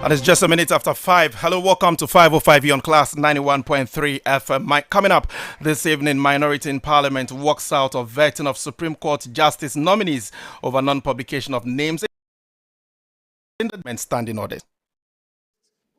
And it's just a minute after 5. Hello, welcome to 505 on Class 91.3 FM. Coming up this evening, Minority in Parliament walks out of vetting of Supreme Court Justice nominees over non-publication of names in the standing orders.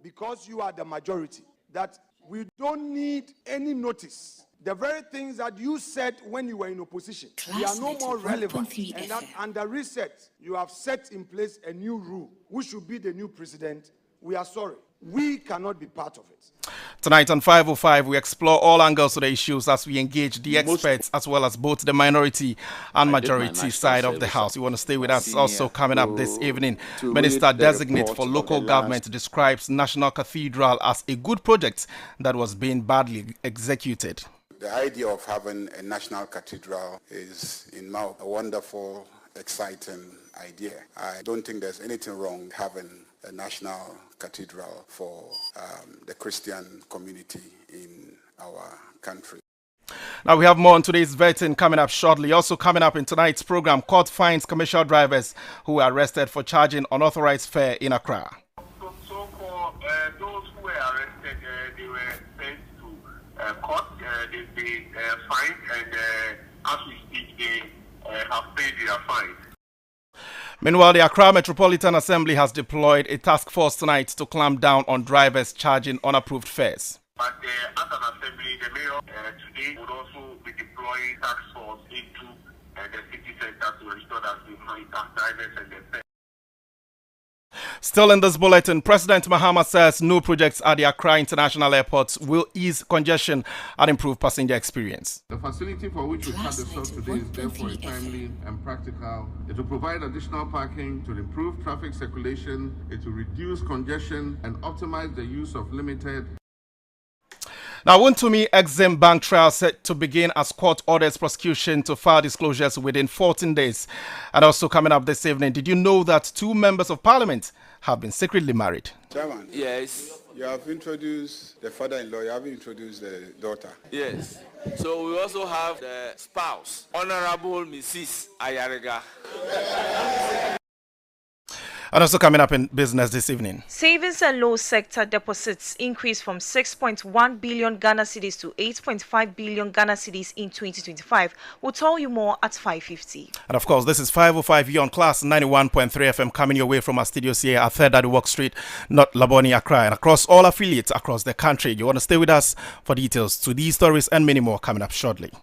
Because you are the majority, that we don't need any notice. The very things that you said when you were in opposition, they are no more relevant. And that under reset, you have set in place a new rule. Who should be the new president? We are sorry. We cannot be part of it. Tonight on 505, we explore all angles of the issues as we engage the experts as well as both the minority and majority side of the House. You want to stay with us? Also coming up this evening, Minister Designate for Local Government describes National Cathedral as a good project that was being badly executed. The idea of having a national cathedral is, in my opinion, a wonderful, exciting idea. I don't think there's anything wrong having a national cathedral for the Christian community in our country. Now we have more on today's vetting coming up shortly. Also coming up in tonight's program, court finds commercial drivers who were arrested for charging unauthorized fare in Accra. So for those who were arrested, they were sent to court. They've been fined, and as we speak, they have paid their fine. Meanwhile, the Accra Metropolitan Assembly has deployed a task force tonight to clamp down on drivers charging unapproved fares. But as an assembly, the mayor today would also be deploying task force into the city center to ensure that we monitor drivers and their fares. Still in this bulletin, President Mahama says new projects at the Accra International Airport will ease congestion and improve passenger experience. The facility for which we cut the stock today is therefore timely and practical. It will provide additional parking to improve traffic circulation, it will reduce congestion and optimize the use of limited. Now, Wontumi Exim Bank trial set to begin as court orders prosecution to file disclosures within 14 days. And also coming up this evening, did you know that 2 members of parliament have been secretly married? Chairman. Yes. You have introduced the father-in-law, you have introduced the daughter. Yes. So we also have the spouse, Honorable Mrs. Ayariga. And also coming up in business this evening. Savings and loan sector deposits increased from 6.1 billion Ghana cedis to 8.5 billion Ghana cedis in 2025. We'll tell you more at 5:50. And of course, this is 505 on Class 91.3 FM coming your way from our studios here at 3rd Walk Street, North Laboni, Accra, and across all affiliates across the country. You want to stay with us for details to these stories and many more coming up shortly.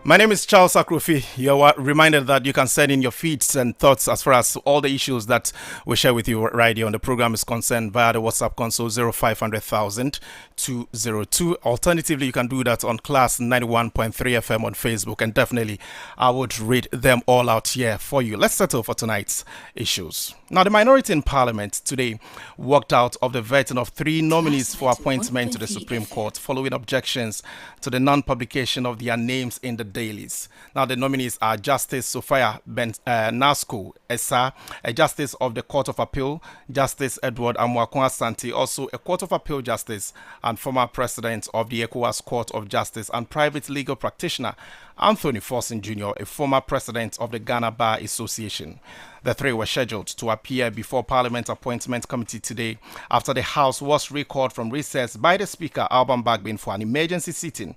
My name is Charles Akrofi. You are reminded that you can send in your feeds and thoughts as far as all the issues that we share with you right here on the program is concerned via the WhatsApp console 0500,000 202. Alternatively, you can do that on Class 91.3 FM on Facebook, and definitely I would read them all out here for you. Let's settle for tonight's issues. Now, the minority in Parliament today walked out of the vetting of 3 nominees for appointment to the Supreme Court following objections to the non-publication of their names in the dailies. Now, the nominees are Justice Sophia Nasco Essa, a Justice of the Court of Appeal, Justice Edward Amwakwa-Santi, also a Court of Appeal Justice and former President of the ECOWAS Court of Justice, and private legal practitioner Anthony Forson Jr., a former President of the Ghana Bar Association. The 3 were scheduled to appear before Parliament Appointment Committee today after the House was recalled from recess by the Speaker, Alban Bagbin, for an emergency sitting.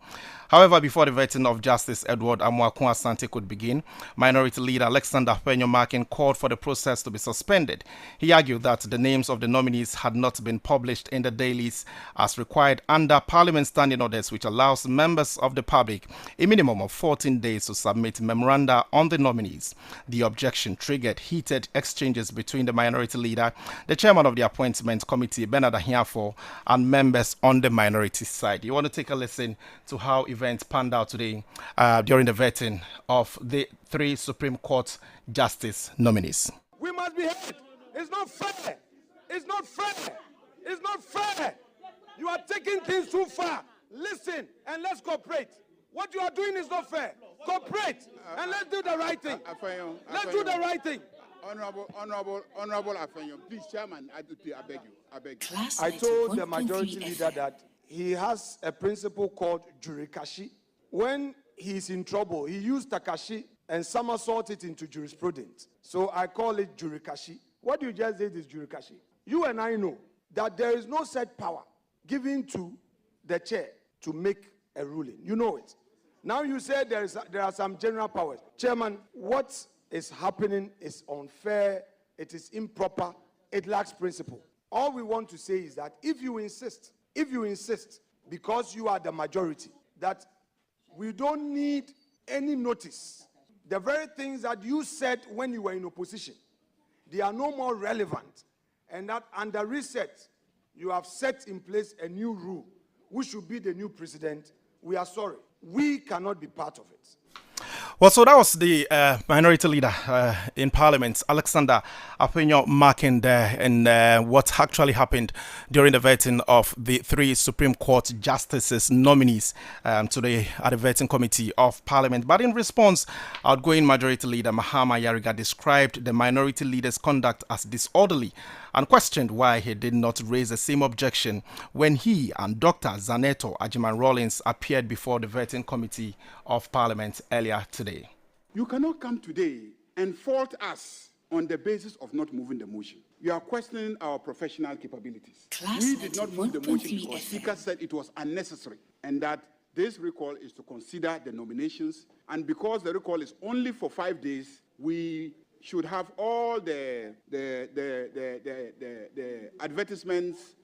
However, before the vetting of Justice Edward Amwakwa-Santi could begin, Minority Leader Alexander Penyo-Markin called for the process to be suspended. He argued that the names of the nominees had not been published in the dailies as required under Parliament standing orders, which allows members of the public a minimum of 14 days to submit memoranda on the nominees. The objection triggered heated exchanges between the Minority Leader, the Chairman of the Appointment Committee, Bernard Ahiafo, and members on the minority side. You want to take a listen to how events panned out today during the vetting of the 3 Supreme Court Justice nominees. We must be heard. It's not fair. It's not fair. It's not fair. You are taking things too far. Listen and let's cooperate. What you are doing is not fair. Cooperate and let's do the right thing. Let's do the right thing. Honorable Afenyo, please, Chairman, I beg you. I told the majority leader that he has a principle called jurikashi. When he's in trouble, he used Takashi and somersault it into jurisprudence. So I call it jurikashi. What you just did is jurikashi. You and I know that there is no set power given to the chair to make a ruling. You know it. Now you say there are some general powers. Chairman, what is happening is unfair, it is improper, it lacks principle. All we want to say is that if you insist, because you are the majority, that we don't need any notice. The very things that you said when you were in opposition, they are no more relevant. And that under reset, you have set in place a new rule, which should be the new president. We are sorry. We cannot be part of it. Well, so that was the minority leader in Parliament, Alexander Apenyo, marking there and what actually happened during the vetting of the 3 Supreme Court justices nominees today at the vetting committee of Parliament. But in response, outgoing majority leader Mahama Ayariga described the minority leader's conduct as disorderly and questioned why he did not raise the same objection when he and Dr. Zaneto Ajiman-Rawlings appeared before the vetting committee of Parliament earlier today. You cannot come today and fault us on the basis of not moving the motion. You are questioning our professional capabilities. We did not move the motion because Speaker said it was unnecessary and that this recall is to consider the nominations. And because the recall is only for 5 days, we should have all the advertisements,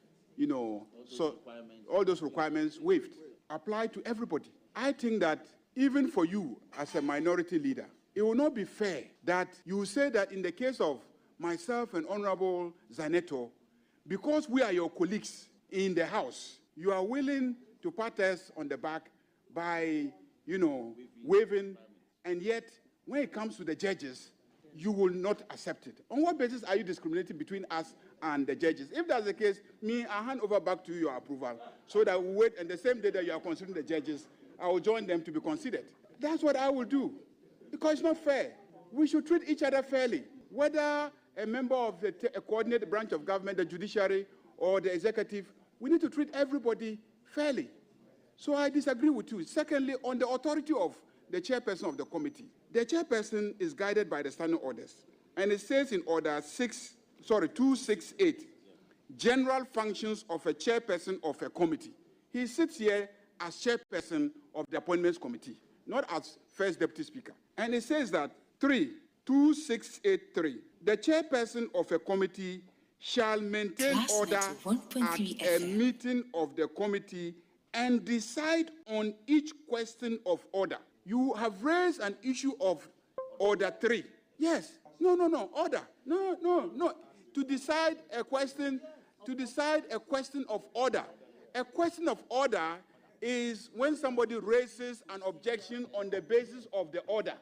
all those requirements waived, applied to everybody. I think that even for you as a minority leader, it will not be fair that you say that in the case of myself and Honorable Zaneto, because we are your colleagues in the House, you are willing to pat us on the back by, waiving, and yet when it comes to the judges, you will not accept it. On what basis are you discriminating between us and the judges? If that's the case, I hand over back to you your approval so that we wait, and the same day that you are considering the judges, I will join them to be considered. That's what I will do, because it's not fair. We should treat each other fairly, whether a member of a coordinated branch of government, the judiciary, or the executive. We need to treat everybody fairly. So I disagree with you. Secondly, on the authority of the chairperson of the committee, the chairperson is guided by the standing orders, and it says in order 268, general functions of a chairperson of a committee. He sits here as chairperson of the appointments committee, not as first deputy speaker. And it says that 2683, the chairperson of a committee shall maintain order at a meeting of the committee and decide on each question of order. You have raised an issue of order 3. Yes. No, order. No. To decide a question of order. A question of order is when somebody raises an objection on the basis of the order.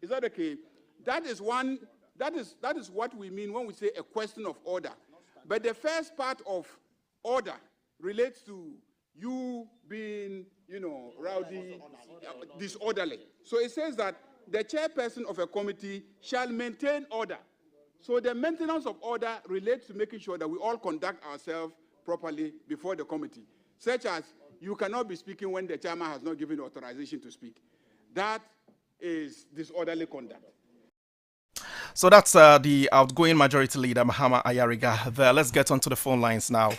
Is that okay? That is what we mean when we say a question of order. But the first part of order relates to you being, rowdy, disorderly. So it says that the chairperson of a committee shall maintain order. So the maintenance of order relates to making sure that we all conduct ourselves properly before the committee, such as you cannot be speaking when the chairman has not given authorization to speak. That is disorderly conduct. So that's the outgoing majority leader, Mahama Ayariga. There, let's get onto the phone lines now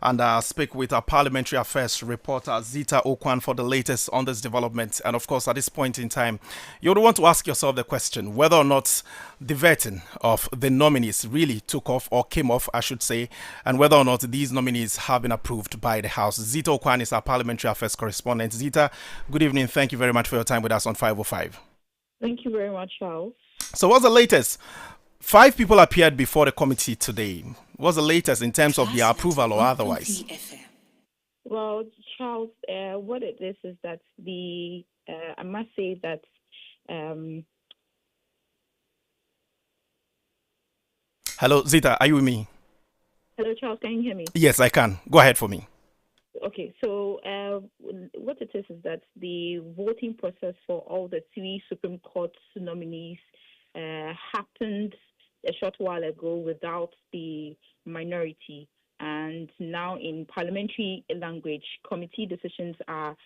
and speak with our parliamentary affairs reporter, Zita Okwan, for the latest on this development. And of course, at this point in time, you would want to ask yourself the question whether or not the vetting of the nominees really took off, or came off, I should say, and whether or not these nominees have been approved by the House. Zita Okwan is our parliamentary affairs correspondent. Zita, good evening. Thank you very much for your time with us on 505. Thank you very much, Charles. So what's the latest? 5 people appeared before the committee today. What's the latest in terms of their approval or otherwise? Well, Charles, what it is that I must say that Hello, Zita, are you with me? Hello, Charles, can you hear me? Yes, I can. Go ahead for me. Okay, so what it is that the voting process for all the 3 Supreme Court nominees happened a short while ago without the minority. And now in parliamentary language, committee decisions are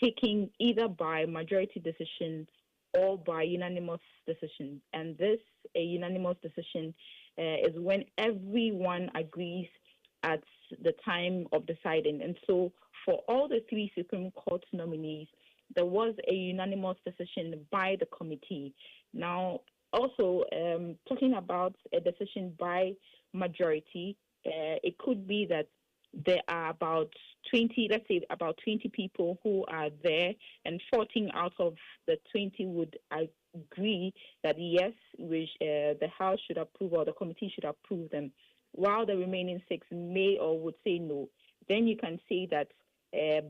taken either by majority decision or by unanimous decision. And this, a unanimous decision, is when everyone agrees at the time of deciding. And so for all the three Supreme Court nominees, there was a unanimous decision by the committee. Now, also talking about a decision by majority, it could be that there are about 20, let's say about 20 people who are there, and 14 out of the 20 would agree that yes, the House should approve or the committee should approve them, while the remaining 6 may or would say no. Then you can say that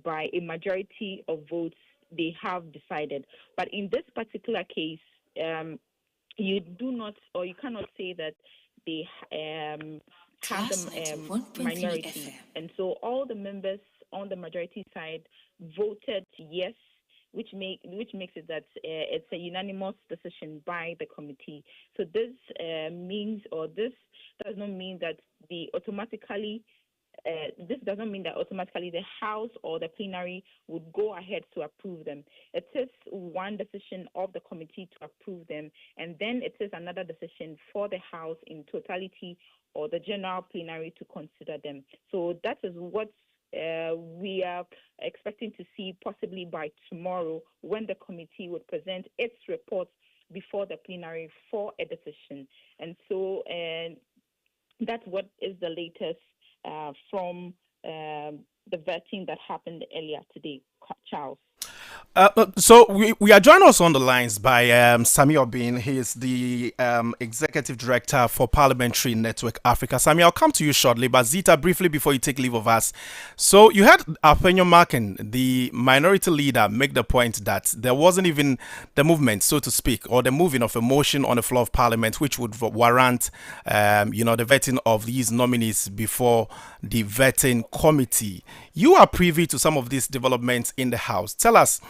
by a majority of votes, they have decided. But in this particular case, you do not, or you cannot say that they have the minority. And so all the members on the majority side voted yes, which makes it that it's a unanimous decision by the committee. So this means, or this does not mean that this doesn't mean that automatically the House or the plenary would go ahead to approve them. It is one decision of the committee to approve them, and then it is another decision for the House in totality or the general plenary to consider them. So that is what we are expecting to see possibly by tomorrow, when the committee would present its report before the plenary for a decision. And so that's what is the latest from the vetting that happened earlier today, Charles. So we are joined also on the lines by Sami Obin. He is the Executive Director for Parliamentary Network Africa. Sami, I'll come to you shortly, but Zita, briefly before you take leave of us. So you had Alpenyo Markin, the minority leader, make the point that there wasn't even the movement, so to speak, or the moving of a motion on the floor of Parliament, which would warrant, the vetting of these nominees before the vetting committee. You are privy to some of these developments in the House. Tell us,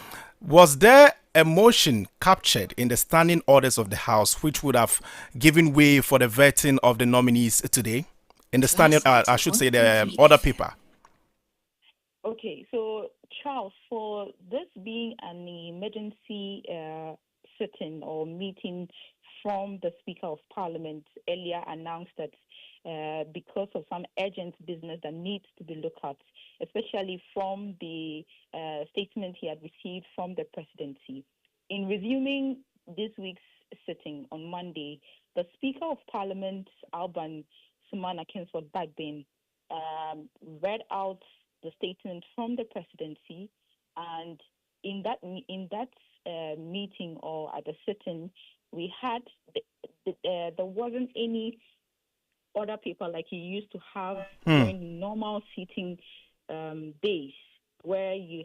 was there a motion captured in the standing orders of the House which would have given way for the vetting of the nominees today? In the standing, I should say, the order paper. Okay, so Charles, for this being an emergency sitting or meeting from the Speaker of Parliament, earlier announced that because of some urgent business that needs to be looked at, especially from the statement he had received from the presidency. In resuming this week's sitting on Monday, the Speaker of Parliament, Alban Sumana Kingsford Bagbin, read out the statement from the presidency, and in that meeting or at the sitting, we had there wasn't any other paper like you used to have during normal sitting days, where you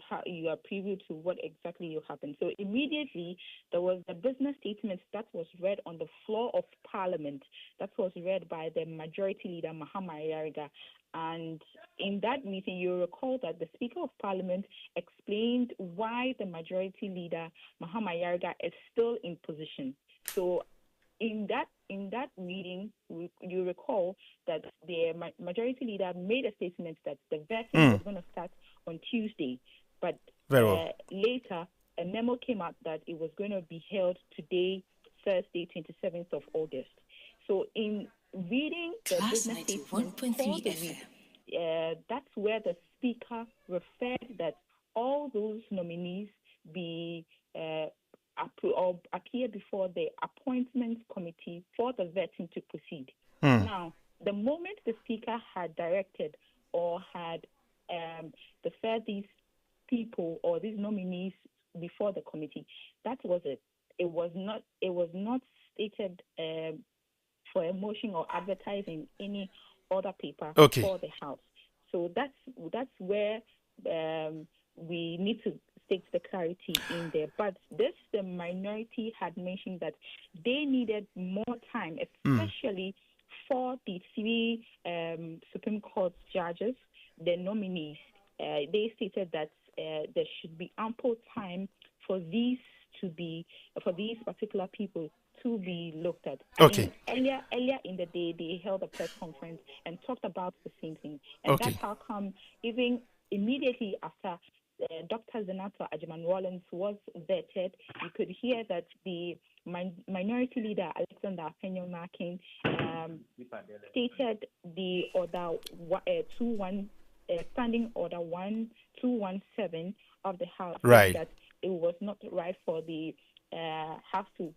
are privy to what exactly will happen. So immediately there was a business statement that was read on the floor of Parliament. That was read by the majority leader Mahama Ayariga. And in that meeting, you recall that the Speaker of Parliament explained why the majority leader Mahama Ayariga is still in position. So in that meeting, you recall that the majority leader made a statement that the vetting was going to start on Tuesday, but later a memo came out that it was going to be held today, Thursday, 27th of August. So in reading the business statement for the week, that's where the Speaker referred that all those nominees be appear before the appointments committee for the vetting to proceed. Now, the moment the Speaker had directed or had deferred these people or these nominees before the committee, that was it. It was not stated for a motion or advertising any other paper for the House. So that's where we need to state the clarity in there. But the minority had mentioned that they needed more time, especially for the three Supreme Court judges, the nominees. They stated that there should be ample time for these particular people to be looked at. Okay. Earlier in the day, they held a press conference and talked about the same thing. And that's how come even immediately after Dr. Zenato Ajiman Rollins was vetted, you could hear that the minority leader, Alexander Afenyo-Markin, stated the order standing order 1217 of the House, right, that it was not right for the House to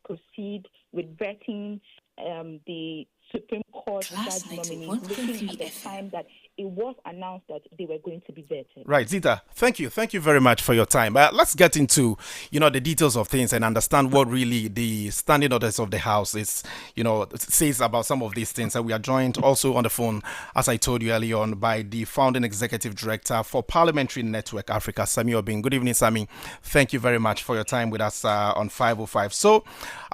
proceed with vetting the Supreme Court judge nominees, looking at the time that it was announced that they were going to be vetted. right. Zita, thank you very much for your time. Let's get into the details of things and understand what really the standing orders of the House is says about some of these things. And we are joined also on the phone, as I told you earlier on, by the founding executive director for Parliamentary Network Africa, Sami Obin. Good evening, Sami. Thank you very much for your time with us on 505. So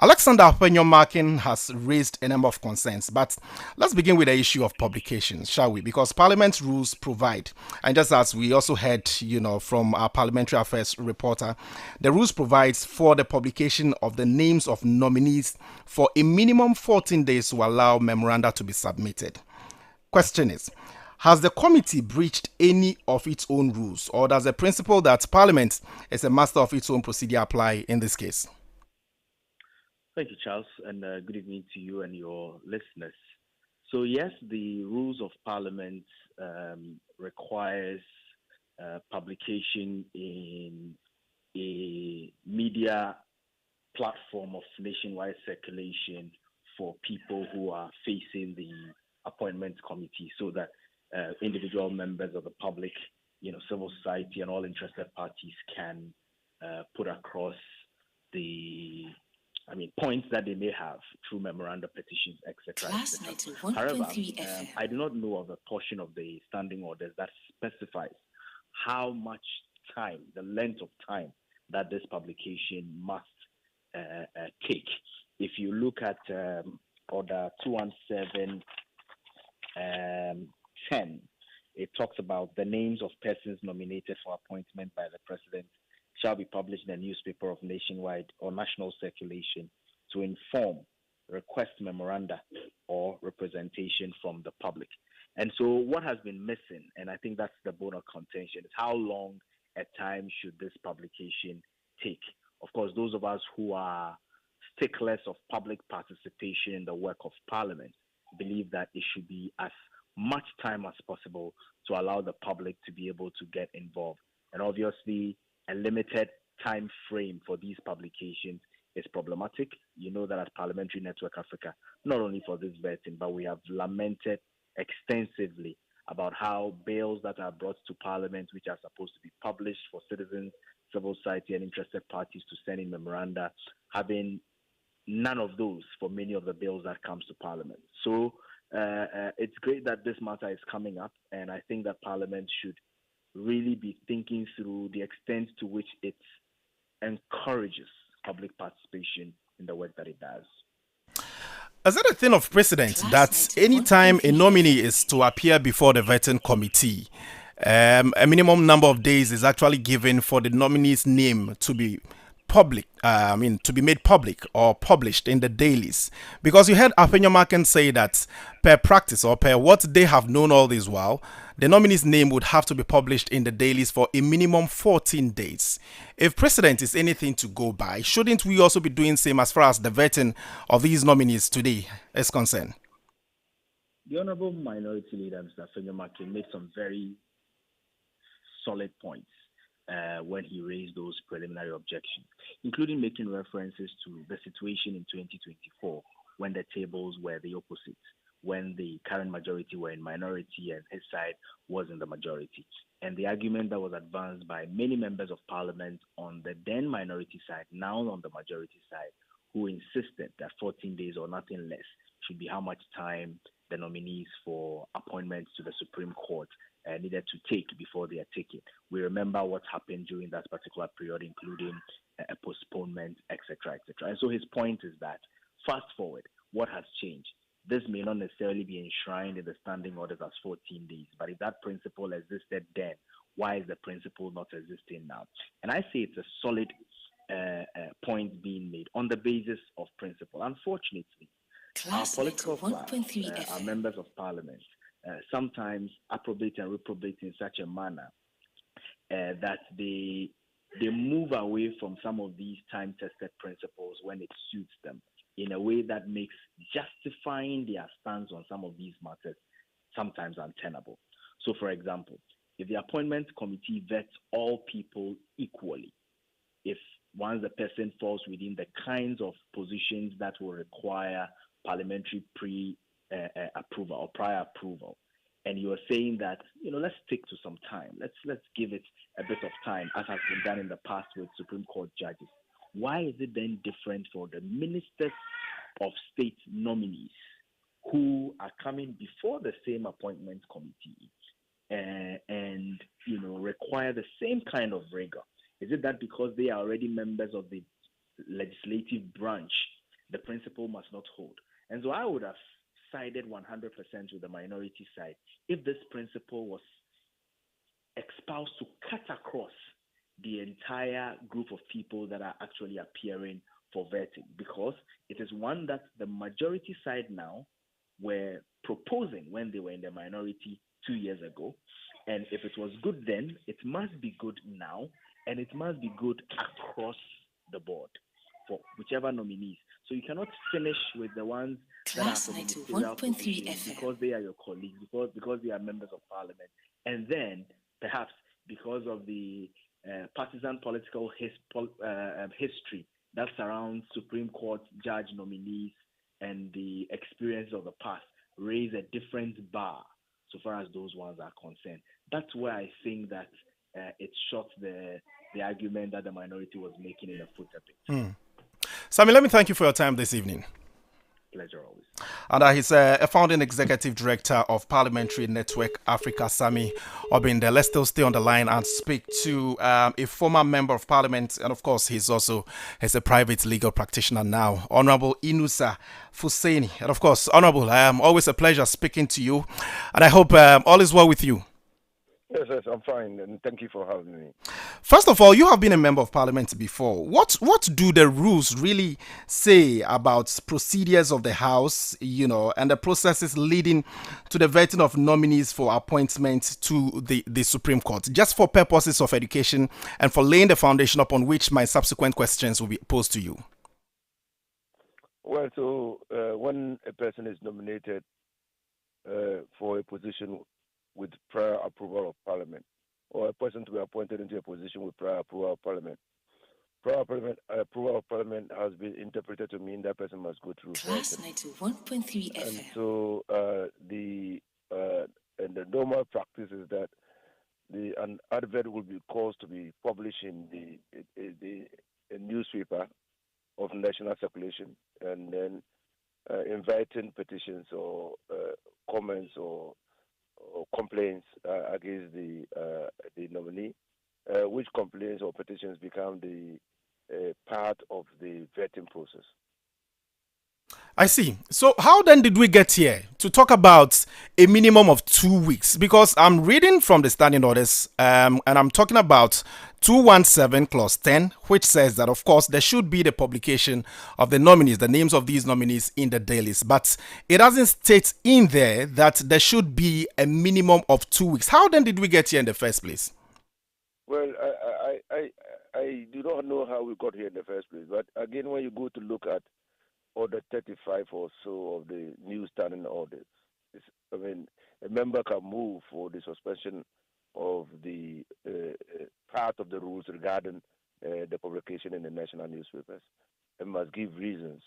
Alexander Afenyo-Markin has raised a number of concerns, but let's begin with the issue of publications, shall we? Because Parliament's rules provide, and just as we also heard, from our parliamentary affairs reporter, the rules provides for the publication of the names of nominees for a minimum 14 days to allow memoranda to be submitted. Question is, has the committee breached any of its own rules, or does the principle that Parliament is a master of its own procedure apply in this case? Thank you, Charles, and good evening to you and your listeners. So yes, the rules of Parliament requires publication in a media platform of nationwide circulation for people who are facing the appointment committee, so that individual members of the public, civil society, and all interested parties can put across the points that they may have through memoranda, petitions, etc. However, I do not know of a portion of the standing orders that specifies how much time, the length of time that this publication must take. If you look at Order 217-10, it talks about the names of persons nominated for appointment by the President shall be published in a newspaper of nationwide or national circulation to inform, request memoranda, or representation from the public. And so what has been missing, and I think that's the bone of contention, is how long a time should this publication take? Of course, those of us who are sticklers of public participation in the work of Parliament believe that it should be as much time as possible to allow the public to be able to get involved. And obviously, a limited time frame for these publications is problematic. You know that at Parliamentary Network Africa, not only for this vetting, but we have lamented extensively about how bills that are brought to Parliament, which are supposed to be published for citizens, civil society, and interested parties to send in memoranda, having none of those for many of the bills that comes to Parliament. So it's great that this matter is coming up, and I think that Parliament should really be thinking through the extent to which it encourages public participation in the work that it does. Is it a thing of precedent that anytime a nominee is to appear before the vetting committee, a minimum number of days is actually given for the nominee's name to be to be made public or published in the dailies? Because you heard Afenyo-Markin say that per practice or per what they have known all this while, the nominee's name would have to be published in the dailies for a minimum 14 days. If precedent is anything to go by, shouldn't we also be doing same as far as the vetting of these nominees today is concerned? The Honorable Minority Leader, Mr. Afenyo-Markin, made some very solid points when he raised those preliminary objections, including making references to the situation in 2024 when the tables were the opposite, when the current majority were in minority and his side was in the majority. And the argument that was advanced by many members of Parliament on the then minority side, now on the majority side, who insisted that 14 days or nothing less should be how much time the nominees for appointments to the Supreme Court needed to take before they are taken. We remember what happened during that particular period, including a postponement, etc., etc. And so his point is that, fast forward, what has changed? This may not necessarily be enshrined in the standing orders as 14 days, but if that principle existed then, why is the principle not existing now? And I say it's a solid point being made on the basis of principle. Unfortunately, our political class, our members of Parliament, sometimes approbate and reprobate in such a manner that they move away from some of these time-tested principles when it suits them in a way that makes justifying their stance on some of these matters sometimes untenable. So, for example, if the appointment committee vets all people equally, if once the person falls within the kinds of positions that will require parliamentary approval or prior approval, and you are saying that, let's stick to some time. Let's give it a bit of time, as has been done in the past with Supreme Court judges. Why is it then different for the ministers of state nominees who are coming before the same appointment committee and require the same kind of rigor? Is it that because they are already members of the legislative branch, the principle must not hold? And so I would have sided 100% with the minority side if this principle was espoused to cut across the entire group of people that are actually appearing for vetting, because it is one that the majority side now were proposing when they were in the minority 2 years ago. And if it was good then, it must be good now, and it must be good across the board for whichever nominees. So you cannot finish with the ones that are from ministerial positions because they are your colleagues, because they are members of parliament, and then perhaps because of the partisan political history that surrounds Supreme Court judge nominees and the experience of the past, raise a different bar so far as those ones are concerned. That's where I think that it shot the argument that the minority was making in the foot a bit. Sammy, let me thank you for your time this evening. Pleasure always. And he's a founding executive director of Parliamentary Network Africa, Sammy Obinde. Let's still stay on the line and speak to a former member of parliament. And of course, he's a private legal practitioner now, Honorable Inusa Fuseni. And of course, Honorable, always a pleasure speaking to you. And I hope all is well with you. Yes, I'm fine, and thank you for having me. First of all, you have been a member of parliament before. What do the rules really say about procedures of the House, and the processes leading to the vetting of nominees for appointment to the Supreme Court, just for purposes of education and for laying the foundation upon which my subsequent questions will be posed to you? Well, so when a person is nominated for a position with prior approval of Parliament, or a person to be appointed into a position with prior approval of Parliament. Approval of Parliament has been interpreted to mean that person must go through. Class 91.3 FM. And so the normal practice is that an advert will be caused to be published in the newspaper of national circulation, and then inviting petitions or comments or complaints against the nominee, which complaints or petitions become the part of the vetting process. I see. So how then did we get here to talk about a minimum of 2 weeks? Because I'm reading from the standing orders, and I'm talking about 217 clause 10, which says that, of course, there should be the publication of the nominees, the names of these nominees in the dailies. But it doesn't state in there that there should be a minimum of 2 weeks. How then did we get here in the first place? Well, I do not know how we got here in the first place. But again, when you go to look at Order 35 or so of the new standing orders, a member can move for the suspension of the part of the rules regarding the publication in the national newspapers, and must give reasons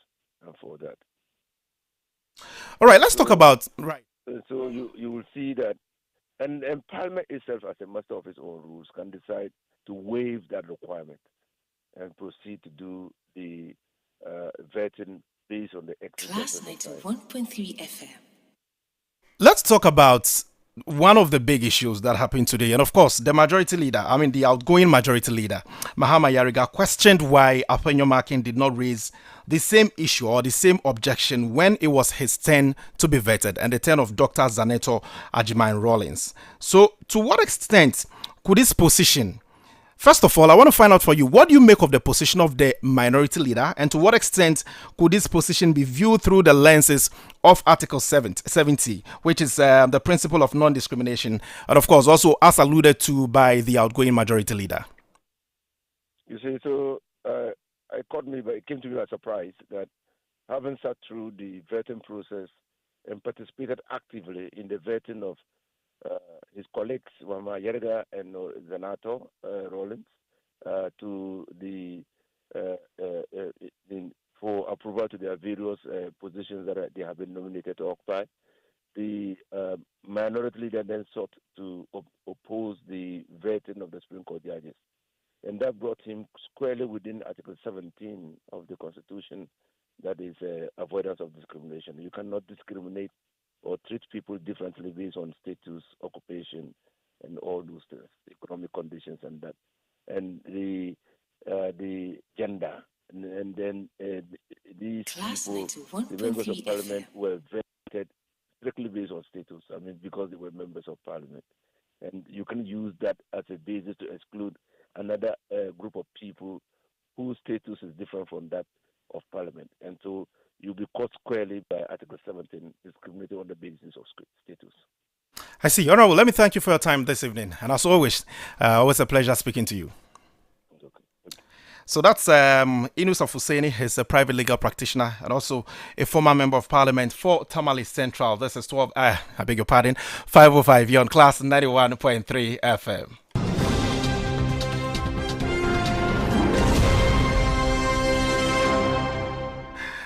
for that. All right, let's talk about right. So you will see that, and Parliament itself, as a master of its own rules, can decide to waive that requirement and proceed to do the vetting based on the Class 91.3 FM. Let's talk about one of the big issues that happened today. And of course, the outgoing majority leader, Mahama Yariga, questioned why Afenyo Makin did not raise the same issue or the same objection when it was his turn to be vetted and the turn of Dr. Zaneto Ajiman Rawlings. So to what extent could his position First of all, I want to find out for you, what do you make of the position of the minority leader, and to what extent could this position be viewed through the lenses of Article 70, which is the principle of non-discrimination, and of course also as alluded to by the outgoing majority leader? You see, it came to me as a surprise that having sat through the vetting process and participated actively in the vetting of his colleagues, Mama Yerga and Zanato Rollins, for approval to their various positions that they have been nominated to occupy. The minority leader then sought to oppose the vetting of the Supreme Court judges. And that brought him squarely within Article 17 of the Constitution, that is avoidance of discrimination. You cannot discriminate or treat people differently based on status, occupation, and all those things, economic conditions and that. And the gender. And then these people, the members of parliament, were vetted strictly based on status. I mean, because they were members of parliament. And you can use that as a basis to exclude another group of people whose status is different from that of parliament. And so you'll be caught squarely by Article 17, discriminating on the basis of status. I see. Honorable, let me thank you for your time this evening. And as always a pleasure speaking to you. So that's Inus of Husseini. He's a private legal practitioner and also a former member of parliament for Tamale Central. This is 505. You're on Class 91.3 FM.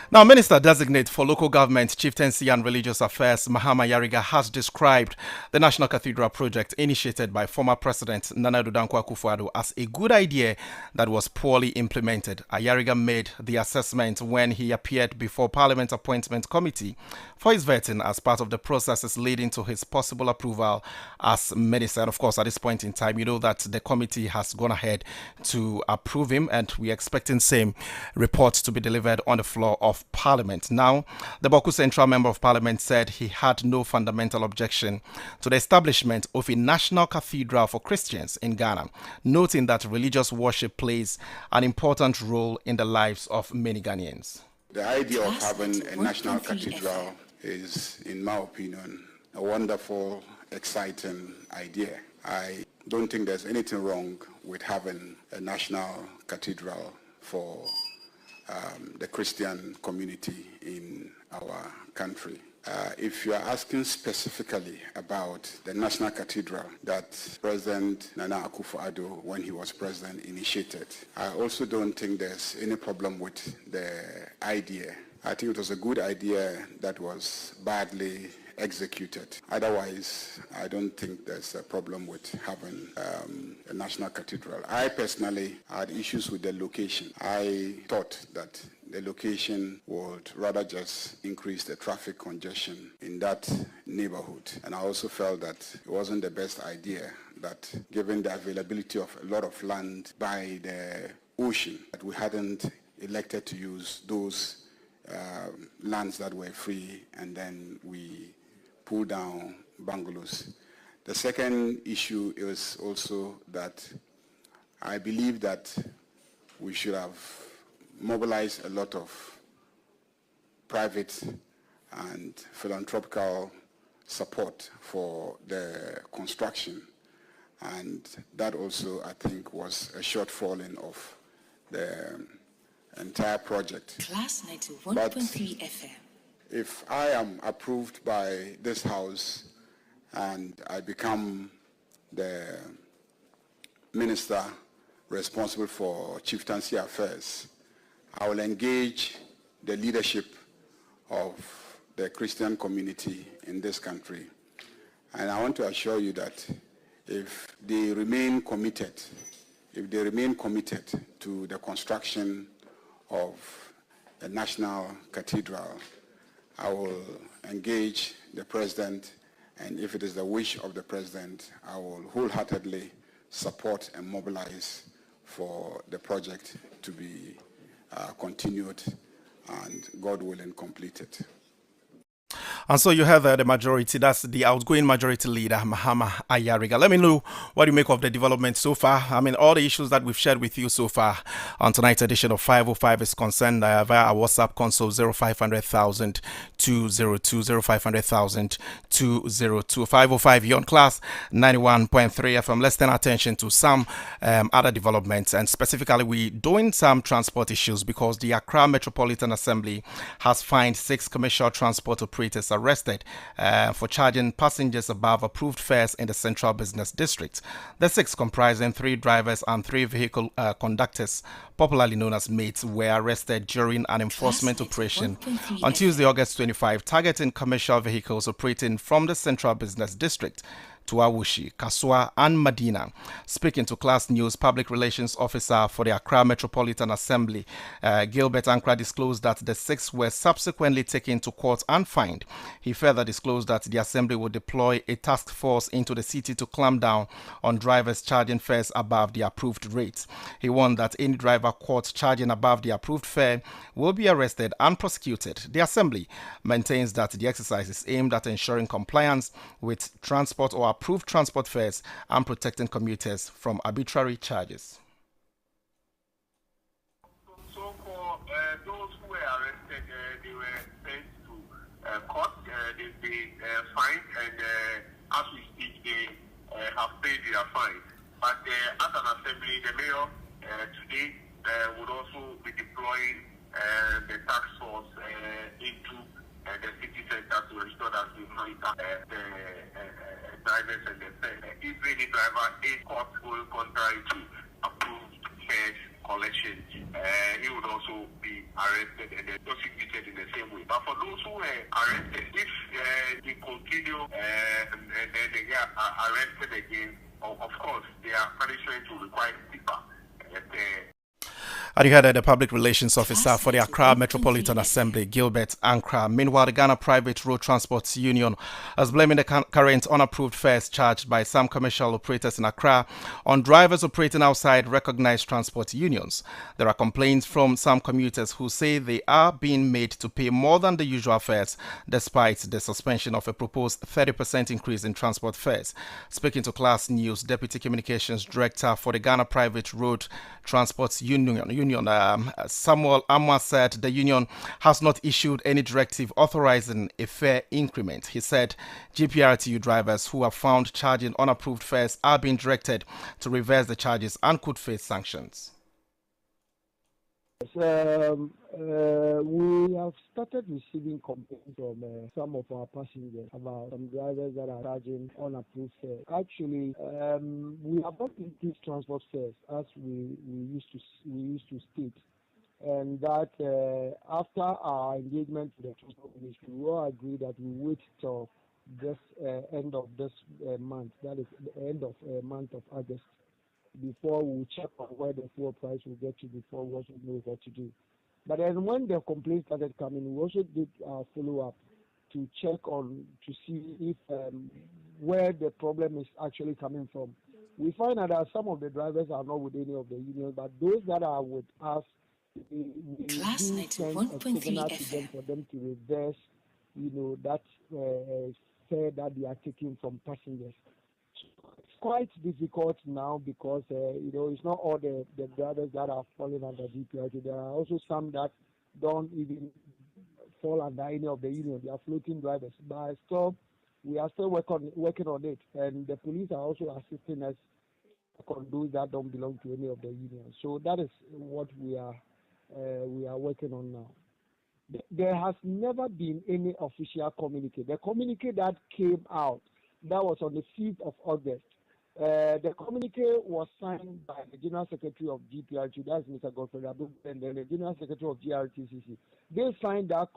Now, Minister Designate for Local Government, Chieftaincy and Religious Affairs, Mahama Yariga, has described the National Cathedral project initiated by former President Nana Addo Dankwa Akufo-Addo as a good idea that was poorly implemented. Yariga made the assessment when he appeared before Parliament Appointment Committee for his vetting as part of the processes leading to his possible approval as minister. And of course, at this point in time, you know that the committee has gone ahead to approve him, and we're expecting same reports to be delivered on the floor of Parliament. Now, the Boku Central Member of Parliament said he had no fundamental objection to the establishment of a national cathedral for Christians in Ghana, noting that religious worship plays an important role in the lives of many Ghanaians. The idea of having a national cathedral is, in my opinion, a wonderful, exciting idea. I don't think there's anything wrong with having a national cathedral for the Christian community in our country. If you are asking specifically about the National Cathedral that President Nana Akufo-Addo, when he was president, initiated, I also don't think there's any problem with the idea. I think it was a good idea that was badly executed. Otherwise, I don't think there's a problem with having a national cathedral. I personally had issues with the location. I thought that the location would rather just increase the traffic congestion in that neighborhood. And I also felt that it wasn't the best idea, that given the availability of a lot of land by the ocean, that we hadn't elected to use those lands that were free, and then we pull down bungalows. The second issue is also that I believe that we should have mobilized a lot of private and philanthropical support for the construction, and that also, I think, was a shortfalling of the entire project. Class 91.3 FM. If I am approved by this House and I become the minister responsible for chieftaincy affairs, I will engage the leadership of the Christian community in this country. And I want to assure you that if they remain committed to the construction of a national cathedral, I will engage the president, and if it is the wish of the president, I will wholeheartedly support and mobilize for the project to be continued and, God willing, completed. And so you have the majority, that's the outgoing majority leader, Mahama Ayariga. Let me know what you make of the development so far. I mean, all the issues that we've shared with you so far on tonight's edition of 505 is concerned via our WhatsApp console 0500,000 202 0500,000 202 505. You're on class 91.3 FM. Let's turn attention to some other developments, and specifically we're doing some transport issues because the Accra Metropolitan Assembly has fined 6 commercial transport operators arrested for charging passengers above approved fares in the Central Business District. The 6, comprising 3 drivers and 3 vehicle conductors, popularly known as mates, were arrested during an enforcement operation on Tuesday, August 25, targeting commercial vehicles operating from the Central Business District to Awushi, Kasua, and Medina. Speaking to Class News, Public Relations Officer for the Accra Metropolitan Assembly, Gilbert Ankra, disclosed that the 6 were subsequently taken to court and fined. He further disclosed that the Assembly will deploy a task force into the city to clamp down on drivers charging fares above the approved rates. He warned that any driver caught charging above the approved fare will be arrested and prosecuted. The Assembly maintains that the exercise is aimed at ensuring compliance with transport or approved transport fares and protecting commuters from arbitrary charges. So for those who were arrested, they were sent to court. They've been fined, and as we speak, they have paid their fine. But as an assembly, the mayor today would also be deploying the task force into the city center to ensure that we monitor the drivers and the fare. If any driver is caught going contrary to approved fares collection, he would also be arrested and then prosecuted in the same way. But for those who were arrested, if they continue and then they get arrested again, of course, their punishment will require deeper. And you heard the Public Relations Officer for the Accra Metropolitan Assembly, Gilbert Ankra. Meanwhile, the Ghana Private Road Transport Union is blaming the current unapproved fares charged by some commercial operators in Accra on drivers operating outside recognized transport unions. There are complaints from some commuters who say they are being made to pay more than the usual fares, despite the suspension of a proposed 30% increase in transport fares. Speaking to Class News, Deputy Communications Director for the Ghana Private Road Transport Union, Samuel Amwa, said the union has not issued any directive authorizing a fare increment. He said GPRTU drivers who are found charging unapproved fares are being directed to reverse the charges and could face sanctions. We have started receiving complaints from some of our passengers about some drivers that are charging unapproved fares. Actually, we have not increased transport fares as we used to state, and that after our engagement with the transport ministry, we all agreed that we wait till this end of this month, that is the end of month of August, before we check on where the fuel price will get to before we also know what to do. But then when the complaints started coming, we also did follow-up to check on, to see if where the problem is actually coming from. We find out that some of the drivers are not with any of the unions, but those that are with us, we do send a signal to them for them to reverse, that fare that they are taking from passengers. It's quite difficult now because, it's not all the drivers that are falling under GPRT. There are also some that don't even fall under any of the unions. They are floating drivers. But still, we are still working on it. And the police are also assisting us on those that don't belong to any of the unions. So that is what we are working on now. There has never been any official communique. The communique that came out, that was on the 5th of August. The communique was signed by the General Secretary of GPRT, that's Mr. Godfrey Abu, and then the General Secretary of GRTCC. They signed that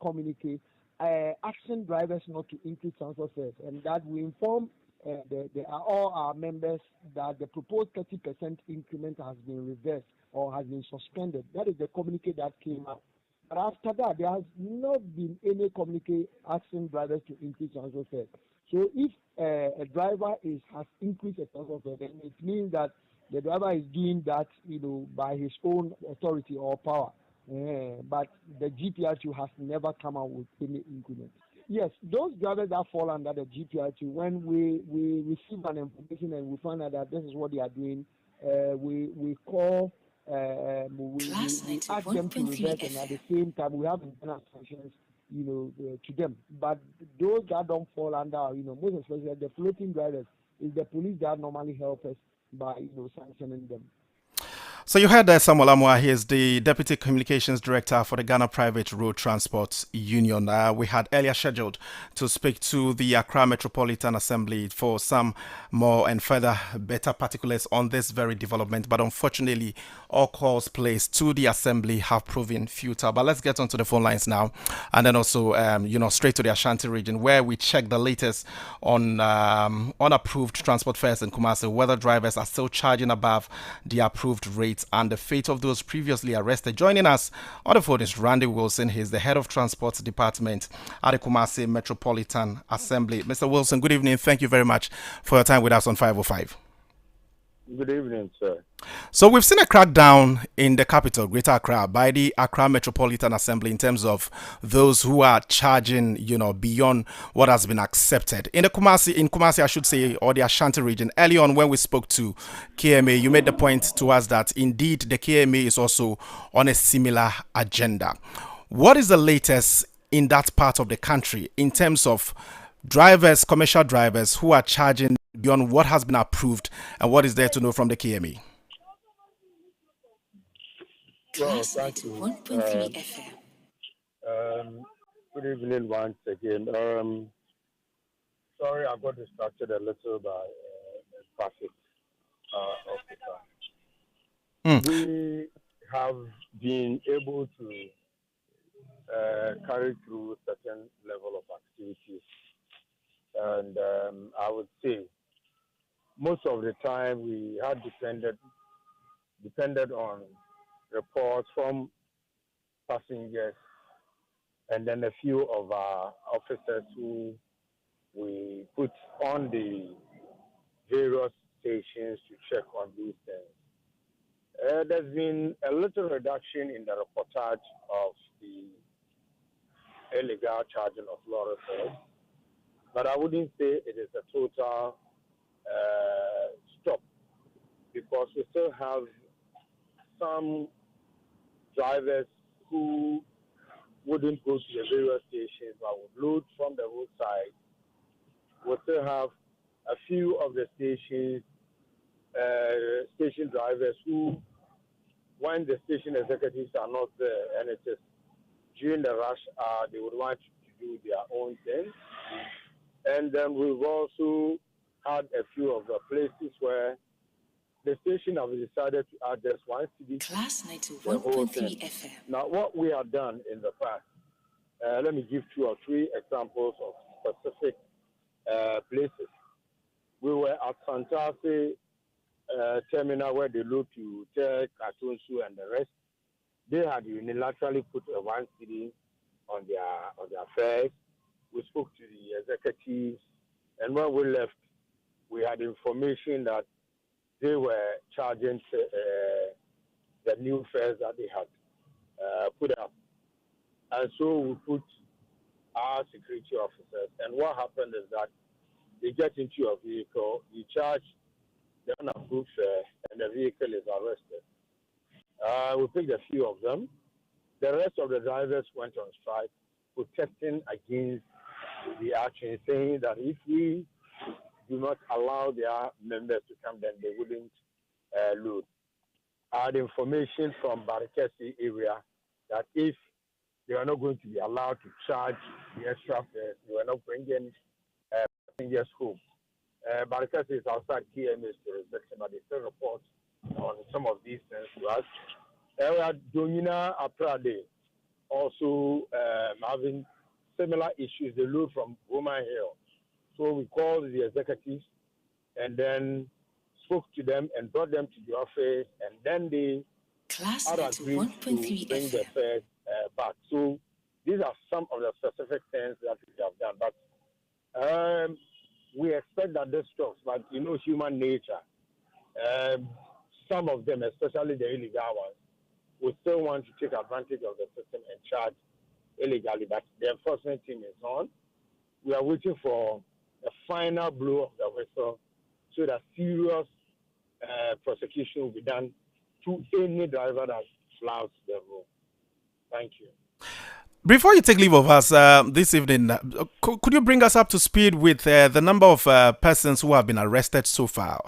communique asking drivers not to increase transport fares, and that we inform all our members that the proposed 30% increment has been reversed or has been suspended. That is the communique that came out. But after that, there has not been any communique asking drivers to increase transport fares. So if a driver has increased a transport fare, then it means that the driver is doing that, by his own authority or power. But the GPRTU has never come out with any increment. Yes, those drivers that fall under the GPR2, when we receive an information and we find out that this is what they are doing, we call, we ask them to revert, and at the same time we have internal sanctions, to them. But those that don't fall under, most especially the floating drivers, is the police that normally help us by, sanctioning them. So you heard Samuel Amwa. He is the Deputy Communications Director for the Ghana Private Road Transport Union. We had earlier scheduled to speak to the Accra Metropolitan Assembly for some more and further better particulars on this very development. But unfortunately, all calls placed to the Assembly have proven futile. But let's get onto the phone lines now. And then also, straight to the Ashanti region, where we check the latest on unapproved transport fares in Kumasi, whether drivers are still charging above the approved rate and the fate of those previously arrested. Joining us on the phone is Randy Wilson. He's the head of transport department at the Kumasi Metropolitan Assembly. Mr. Wilson, good evening. Thank you very much for your time with us on 505. Good evening, sir. So we've seen a crackdown in the capital, Greater Accra, by the Accra Metropolitan Assembly in terms of those who are charging, beyond what has been accepted. In Kumasi, I should say, or the Ashanti region, early on when we spoke to KMA, you made the point to us that indeed the KMA is also on a similar agenda. What is the latest in that part of the country in terms of drivers, commercial drivers who are charging beyond what has been approved, and what is there to know from the KMA? Well, thank you. 1.3 FM. Good evening once again. Sorry, I got distracted a little by traffic officer. We have been able to carry through certain level of activities, and I would say most of the time we had depended on reports from passengers and then a few of our officers who we put on the various stations to check on these things. There's been a little reduction in the reportage of the illegal charging of lorry fares, but I wouldn't say it is a total stop, because we still have some drivers who wouldn't go to the various stations but would load from the roadside. We still have a few of the station drivers who, when the station executives are not there and it is during the rush hour, they would want to do their own thing. And then we've also had a few of the places where the station have decided to add just one CD. Class 91.3 FM. Now, what we have done in the past, let me give 2 or 3 examples of specific places. We were at Santase terminal where they load to Tek, Atonsu, and the rest. They had unilaterally put a 1 CD on their fares. We spoke to the executives, and when we left, we had information that they were charging the new fares that they had put up. And so we put our security officers, and what happened is that they get into your vehicle, you charge the unapproved fare, and the vehicle is arrested. We picked a few of them. The rest of the drivers went on strike, protesting against the action, saying that if we do not allow their members to come, then they wouldn't load. I had information from Barikesi area that if they are not going to be allowed to charge the extra fares, they were not bringing passengers home. Barikesi is outside KMA's jurisdiction, but they still report on some of these things to us. We had Donina Aprade also having similar issues. They load from Roman Hill. So we called the executives and then spoke to them and brought them to the office, and then they had agreed to bring the fares back. So these are some of the specific things that we have done. But we expect that this stops, but human nature. Some of them, especially the illegal ones, will still want to take advantage of the system and charge illegally. But the enforcement team is on. we are waiting for a final blow of the whistle so that serious prosecution will be done to any driver that flouts the rule. Thank you. Before you take leave of us this evening, could you bring us up to speed with the number of persons who have been arrested so far?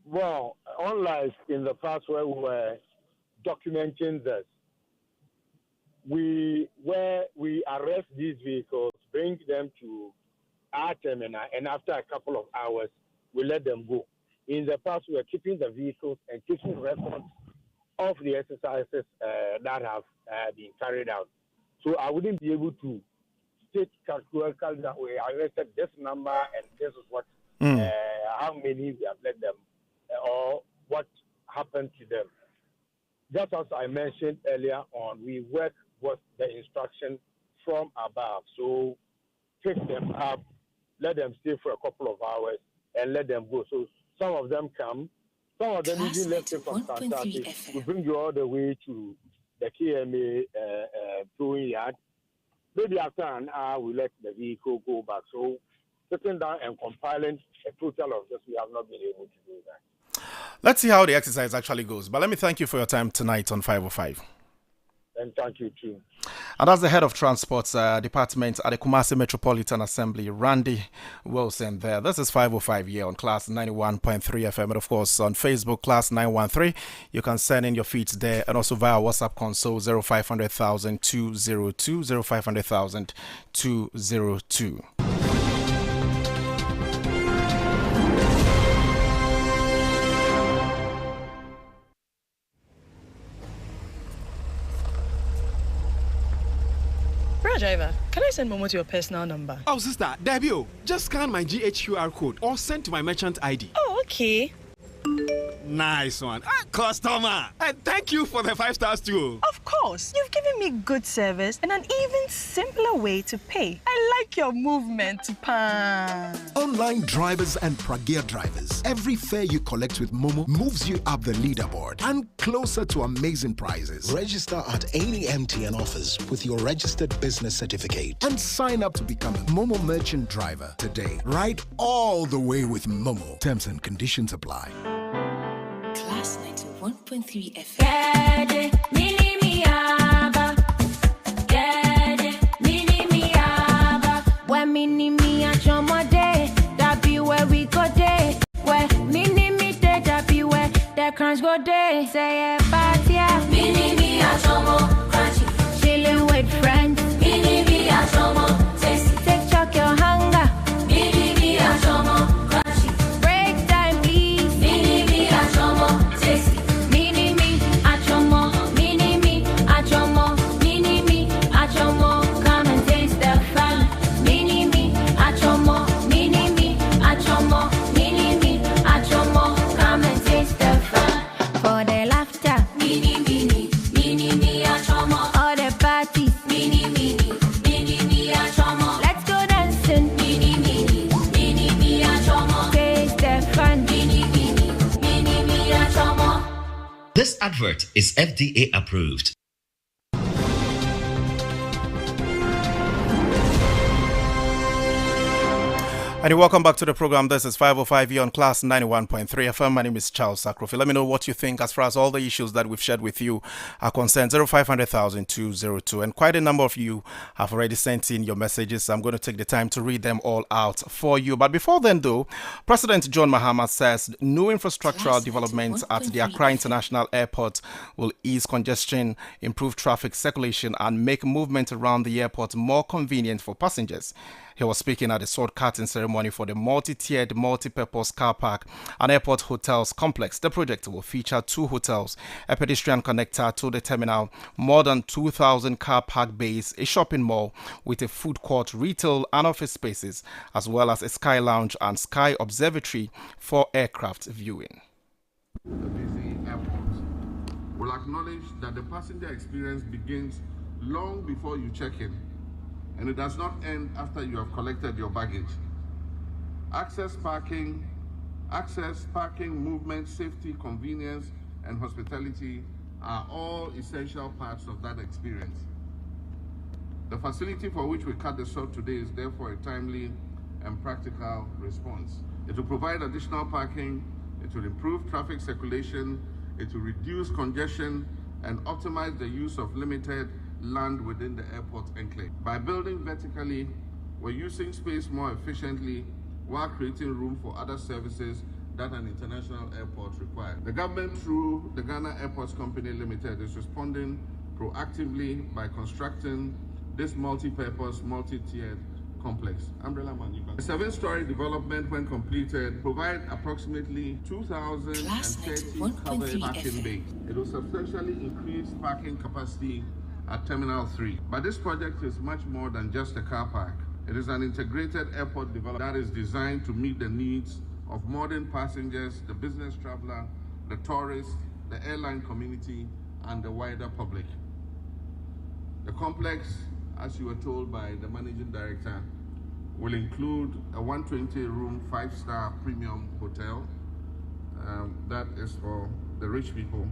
Well, unlike in the past where we were documenting this, we arrest these vehicles, bring them to our terminal, and after a couple of hours, we let them go. In the past, we were keeping the vehicles and taking records of the exercises that have been carried out. So I wouldn't be able to state categorically that we arrested this number and this is what, how many we have let them, or what happened to them. Just as I mentioned earlier on, we work with the instruction from above. So pick them up, let them stay for a couple of hours, and let them go. So some of them come, some of them even left from Santati. We bring you all the way to the KMA towing yard. Maybe after an hour, we let the vehicle go back. So sitting down and compiling a total of this, we have not been able to do that. Let's see how the exercise actually goes. But let me thank you for your time tonight on 505. And thank you too. And that's the head of transport department at the Kumasi Metropolitan Assembly, Randy Wilson there. This is 505 here on Class 91.3 FM. And of course, on Facebook, Class 913. You can send in your feeds there and also via WhatsApp console 0500,000 202 0500,000 202. Driver, can I send Momo to your personal number? Oh, sister, Debio, just scan my GHQR code or send to my merchant ID. Oh, okay. Nice one. Customer. And thank you for the 5 stars too. Of course. You've given me good service and an even simpler way to pay. I like your movement, Pan. Online drivers and Pragear drivers. Every fare you collect with Momo moves you up the leaderboard and closer to amazing prizes. Register at any MTN office with your registered business certificate and sign up to become a Momo merchant driver today. Ride all the way with Momo. Terms and conditions apply. Class 91.3 FM. When mini me a choma day, that be where we go day. Where mini me day, that be where the crunch go day. Say a party, mini me a choma crunchy. Chilling with friends, mini me a choma tasty. Take chuck your hunger, mini me a choma. This advert is FDA approved. And welcome back to the program. This is 505 here on Class 91.3 FM. My name is Charles Akrofi. Let me know what you think as far as all the issues that we've shared with you are concerned. 0500,000 202. And quite a number of you have already sent in your messages. I'm going to take the time to read them all out for you. But before then, though, President John Mahama says new infrastructural developments at the Accra International Airport will ease congestion, improve traffic circulation, and make movement around the airport more convenient for passengers. He was speaking at the sword cutting ceremony for the multi-tiered, multi-purpose car park and airport hotels complex. The project will feature 2 hotels, a pedestrian connector to the terminal, more than 2,000 car park bays, a shopping mall with a food court, retail and office spaces, as well as a sky lounge and sky observatory for aircraft viewing. The busy airport will acknowledge that the passenger experience begins long before you check in, and it does not end after you have collected your baggage. Access parking, movement, safety, convenience, and hospitality are all essential parts of that experience. The facility for which we cut the salt today is therefore a timely and practical response. It will provide additional parking, it will improve traffic circulation, it will reduce congestion and optimize the use of limited land within the airport enclave. By building vertically, we're using space more efficiently while creating room for other services that an international airport requires. The government, through the Ghana Airports Company Limited, is responding proactively by constructing this multi-purpose, multi-tiered complex. Umbrella man, you can. The 7-story development, when completed, provide approximately 2,030 covered parking bays. It will substantially increase parking capacity at Terminal 3. But this project is much more than just a car park. It is an integrated airport development that is designed to meet the needs of modern passengers, the business traveler, the tourist, the airline community, and the wider public. The complex, as you were told by the managing director, will include a 120-room, 5-star premium hotel. That is for the rich people.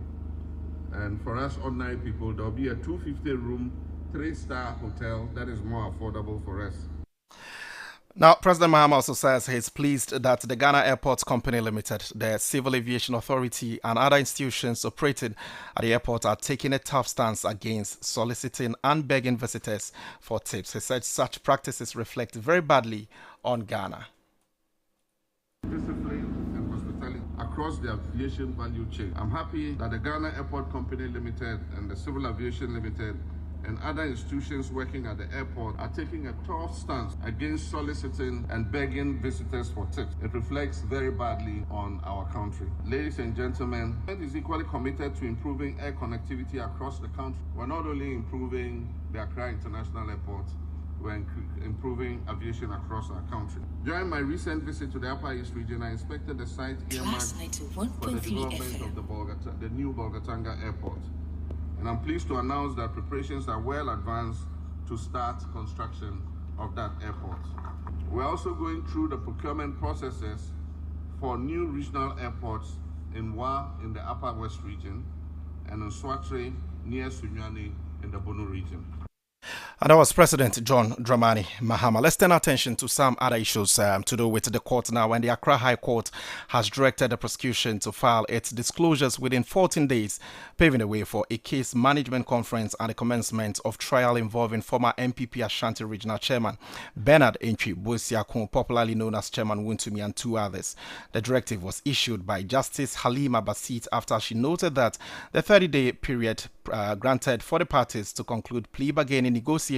And for us ordinary people, there'll be a 250-room, 3-star hotel that is more affordable for us. Now, President Mahama also says he's pleased that the Ghana Airports Company Limited, the Civil Aviation Authority, and other institutions operating at the airport are taking a tough stance against soliciting and begging visitors for tips. He said such practices reflect very badly on Ghana. Discipline and hospitality across the aviation value chain. I'm happy that the Ghana Airport Company Limited and the Civil Aviation Limited and other institutions working at the airport are taking a tough stance against soliciting and begging visitors for tips. It reflects very badly on our country. Ladies and gentlemen, the government is equally committed to improving air connectivity across the country. We're not only improving the Accra International Airport, we're improving aviation across our country. During my recent visit to the Upper East region, I inspected the site earmarked for the development of the new Bolgatanga Airport. And I'm pleased to announce that preparations are well advanced to start construction of that airport. We're also going through the procurement processes for new regional airports in Wa in the Upper West region and in Swatre near Sunyani in the Bono region. And that was President John Dramani Mahama. Let's turn our attention to some other issues to do with the court now. And the Accra High Court has directed the prosecution to file its disclosures within 14 days, paving the way for a case management conference and the commencement of trial involving former MPP Ashanti Regional Chairman Bernard Entwi Bosiakun, popularly known as Chairman Wuntumi, and 2 others. The directive was issued by Justice Halima Basit after she noted that the 30-day period granted for the parties to conclude plea bargaining negotiations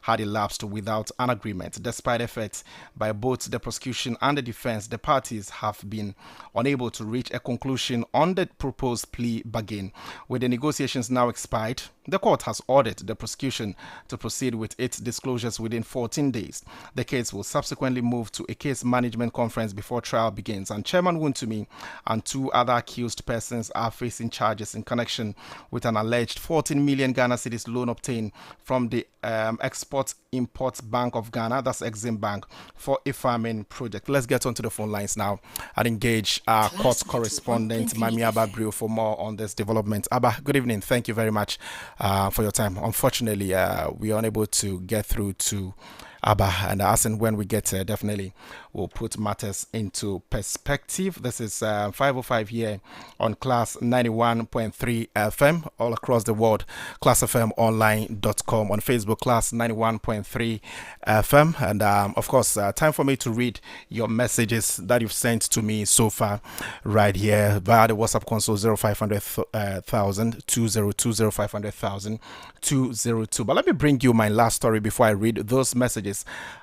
had elapsed without an agreement. Despite efforts by both the prosecution and the defense, the parties have been unable to reach a conclusion on the proposed plea bargain. With the negotiations now expired, the court has ordered the prosecution to proceed with its disclosures within 14 days. The case will subsequently move to a case management conference before trial begins, and Chairman Wuntumi and 2 other accused persons are facing charges in connection with an alleged 14 million Ghana cedis loan obtained from the Export-Import Bank of Ghana, that's Exim Bank, for a farming project. Let's get onto the phone lines now and engage our court correspondent, Mami Abba Brio, for more on this development. Abba, good evening. Thank you very much for your time. Unfortunately, we are unable to get through to Abba, and as and when we get there, definitely we'll put matters into perspective. This is 505 here on Class 91.3 FM all across the world, classfmonline.com, on Facebook, Class 91.3 FM, and of course, time for me to read your messages that you've sent to me so far right here via the WhatsApp console 0500,000 202 0500,000 202. But let me bring you my last story before I read those messages.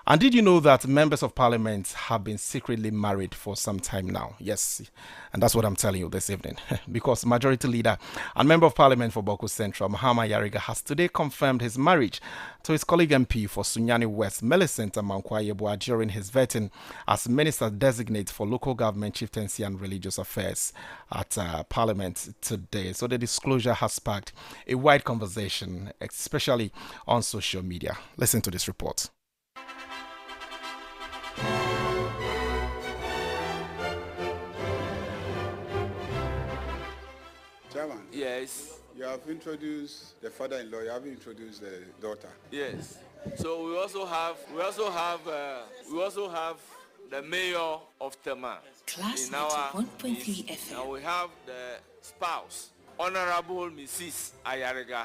And did you know that members of parliament have been secretly married for some time now? Yes, and that's what I'm telling you this evening. Because Majority Leader and Member of Parliament for Bawku Central, Mahama Yariga, has today confirmed his marriage to his colleague MP for Sunyani West, Millicent Amankwa-Yeboah, during his vetting as Minister Designate for Local Government, Chieftaincy and Religious Affairs at Parliament today. So the disclosure has sparked a wide conversation, especially on social media. Listen to this report. Chairman. Yes. You have introduced the father-in-law, you haven't introduced the daughter. Yes. So we also have the mayor of Tema Class in our 91.3 midst. FM. Now we have the spouse, Honorable Mrs. Ayariga,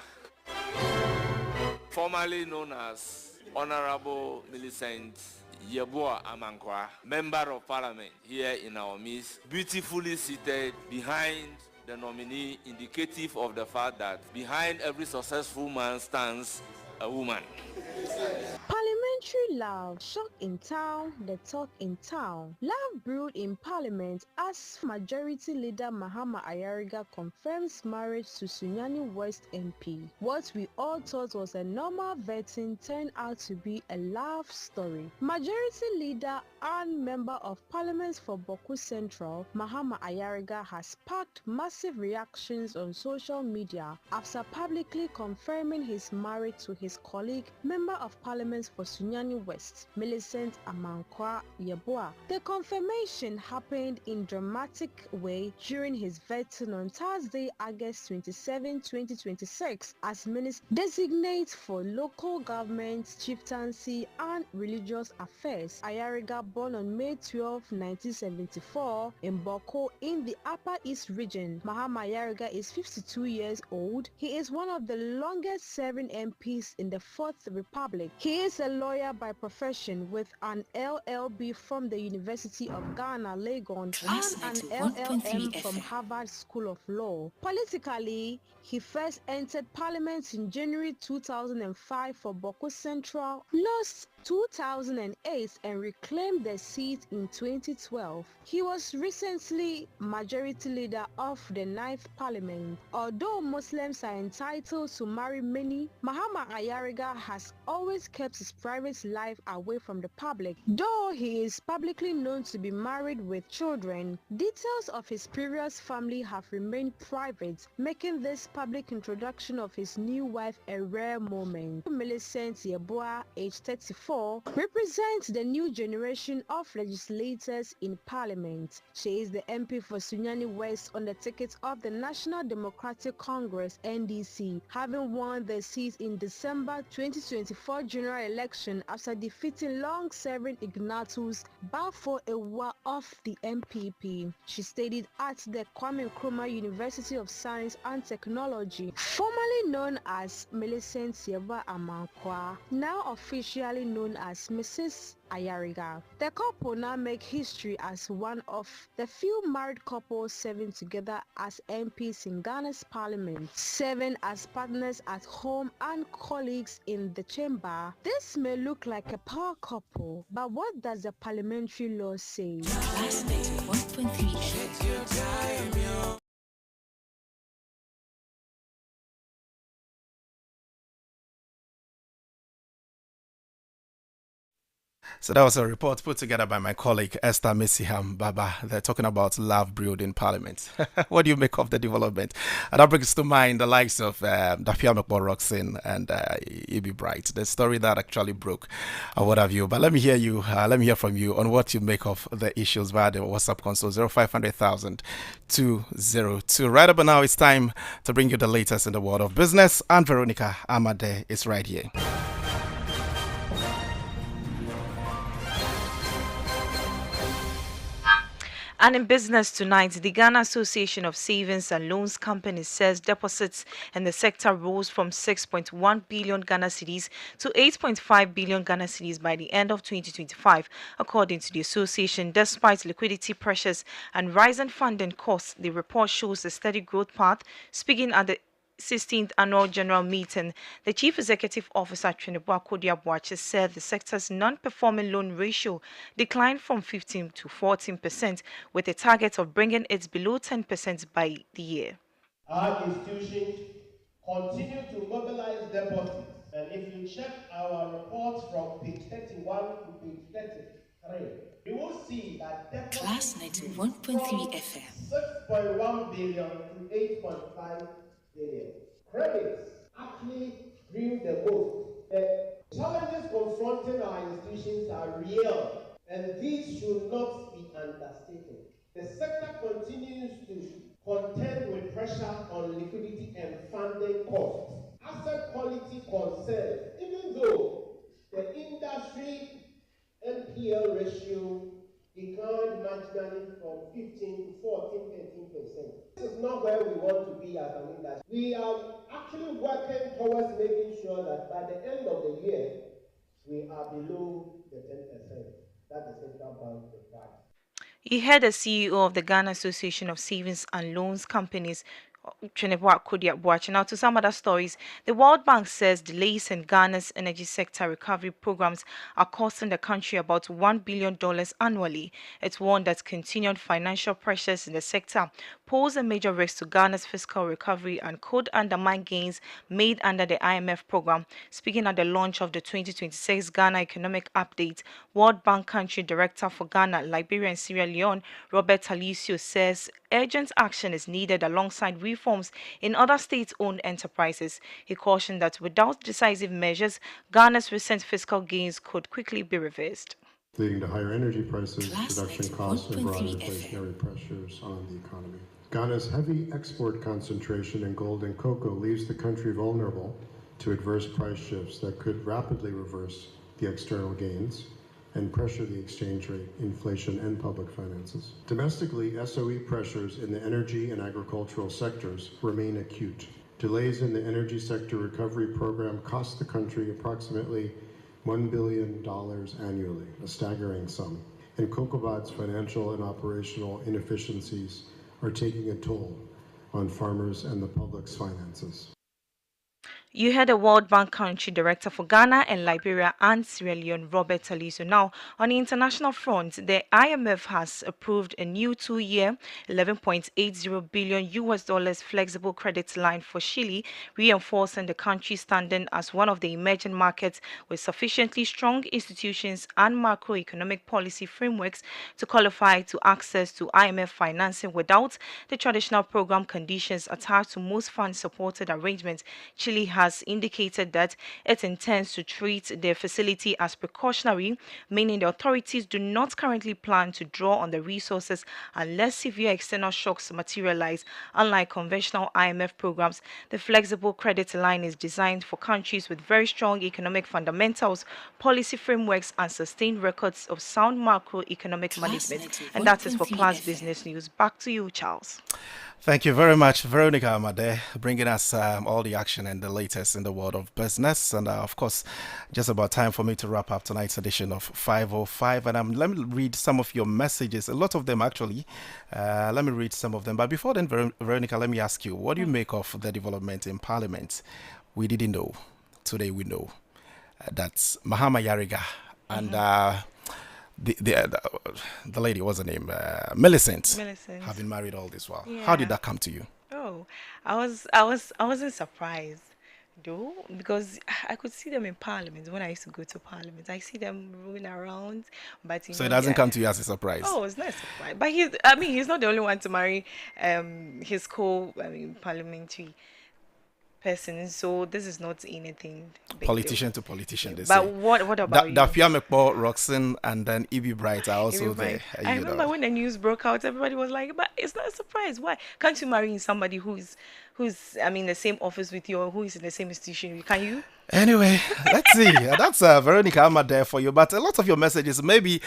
formerly known as Honorable Millicent Yeboah Amankwa, Member of Parliament here in our midst, beautifully seated behind the nominee, indicative of the fact that behind every successful man stands a woman. Parliamentary love, shock in town, the talk in town. Love brewed in Parliament as Majority Leader Mahama Ayariga confirms marriage to Sunyani West MP. What we all thought was a normal vetting turned out to be a love story. Majority Leader and Member of Parliament for Boku Central, Mahama Ayariga has sparked massive reactions on social media after publicly confirming his marriage to his colleague, Member of Parliament for Sunyani West, Millicent Amankwa Yeboah. The confirmation happened in dramatic way during his vetting on Thursday, August 27, 2026, as Minister Designate for Local Government, Chieftaincy and Religious Affairs. Ayariga, born on May 12, 1974 in Boko in the Upper East region. Mahama Ayariga is 52 years old. He is one of the longest serving MPs in the Fourth Republic. He is a lawyer by profession with an LLB from the University of Ghana, Legon, Class and an 91.3 LLM from FM. Harvard School of Law. Politically, he first entered Parliament in January 2005 for Boko Central, lost 2008 and reclaimed the seat in 2012. He was recently Majority Leader of the 9th Parliament. Although Muslims are entitled to marry many, Mahama Ayariga has always kept his private life away from the public. Though he is publicly known to be married with children, details of his previous family have remained private, making this public introduction of his new wife a rare moment. Millicent Yeboah, age 34, represents the new generation of legislators in Parliament. She is the MP for Sunyani West on the ticket of the National Democratic Congress (NDC), having won the seat in December 2024 general election after defeating long-serving Ignatius Bafo Ewa of the MPP. She studied at the Kwame Nkrumah University of Science and Technology, formerly known as Millicent Yeboah Amankwa, now officially known as Mrs. Ayariga. The couple now make history as one of the few married couples serving together as MPs in Ghana's parliament, serving as partners at home and colleagues in the chamber. This may look like a power couple, but what does the parliamentary law say? Class 91.3 So that was a report put together by my colleague Esther Mesiham Baba. They're talking about love brewed in Parliament. What do you make of the development? And that brings to mind the likes of Dafia Roxin and Ibi Bright, the story that actually broke, or what have you. But let me hear you. Let me hear from you on what you make of the issues via the WhatsApp console 0500,000 202. Right about now, it's time to bring you the latest in the world of business, and Veronica Amade is right here. And in business tonight, the Ghana Association of Savings and Loans Companies says deposits in the sector rose from 6.1 billion Ghana cedis to 8.5 billion Ghana cedis by the end of 2025. According to the association, despite liquidity pressures and rising funding costs, the report shows a steady growth path. Speaking at the 16th Annual General Meeting, the Chief Executive Officer, Trinibua Kodiabuache, said the sector's non-performing loan ratio declined from 15 to 14%, with a target of bringing it below 10% by the year. Our institutions continue to mobilize deposits, and if you check our reports from page 31 to page 33, you will see that Class 91.3 FM. 6.1 billion to 8.5 billion. Credits actually grew the most. The challenges confronting our institutions are real, and these should not be understated. The sector continues to contend with pressure on liquidity and funding costs. Asset quality concerns, even though industry NPL ratio declined marginally from 15 to 14, 13%. This is not where we want to be as an industry. We are actually working towards making sure that by the end of the year, we are below the 10% that the central bank requires. You heard the CEO of the Ghana Association of Savings and Loans Companies, Now, to some other stories, the World Bank says delays in Ghana's energy sector recovery programs are costing the country about $1 billion annually. It's warned that continued financial pressures in the sector pose a major risk to Ghana's fiscal recovery and could undermine gains made under the IMF program. Speaking at the launch of the 2026 Ghana Economic Update, World Bank Country Director for Ghana, Liberia, and Sierra Leone, Robert Talisio, says urgent action is needed alongside reforms in other state-owned enterprises. He cautioned that without decisive measures, Ghana's recent fiscal gains could quickly be reversed. Leading to higher energy prices, production costs, and broad inflationary pressures on the economy. Ghana's heavy export concentration in gold and cocoa leaves the country vulnerable to adverse price shifts that could rapidly reverse the external gains and pressure the exchange rate, inflation, and public finances. Domestically, SOE pressures in the energy and agricultural sectors remain acute. Delays in the energy sector recovery program cost the country approximately $1 billion annually, a staggering sum. And COCOBA's financial and operational inefficiencies are taking a toll on farmers and the public's finances. You heard the World Bank Country Director for Ghana and Liberia and Sierra Leone, Robert Taliso. Now, on the international front, the IMF has approved a new 2-year, $11.80 billion US dollars flexible credit line for Chile, reinforcing the country's standing as one of the emerging markets with sufficiently strong institutions and macroeconomic policy frameworks to qualify to access to IMF financing without the traditional program conditions attached to most fund-supported arrangements. Chile has indicated that it intends to treat the facility as precautionary, meaning the authorities do not currently plan to draw on the resources unless severe external shocks materialize. Unlike conventional IMF programs, the flexible credit line is designed for countries with very strong economic fundamentals, policy frameworks, and sustained records of sound macroeconomic management. And that is for Class Business News. Back to you, Charles. Thank you very much, Veronica Amade, bringing us all the action and the latest in the world of business. And of course, just about time for me to wrap up tonight's edition of 505. And let me read some of your messages, a lot of them actually. Let me read some of them. But before then, Veronica, let me ask you, what do you make of the development in Parliament? We didn't know. Today we know. That's Mahama Yariga and the lady, what's her name? Millicent. Have been married all this while. Yeah. How did that come to you? Oh, I wasn't surprised though, because I could see them in Parliament when I used to go to Parliament. I see them rolling around, but so it doesn't come to you as a surprise. Oh, it's not a surprise. But he's not the only one to marry his parliamentary person, so this is not anything politician to politician. They but say. What about you? Dafia Mekpo, Roxanne, and then Ibi Bright are also there. I remember when the news broke out, everybody was like, "But it's not a surprise. Why can't you marry somebody who's the same office with you, or who is in the same institution? Can you?" Anyway, let's see. That's Veronica Ahmad there for you. But a lot of your messages, maybe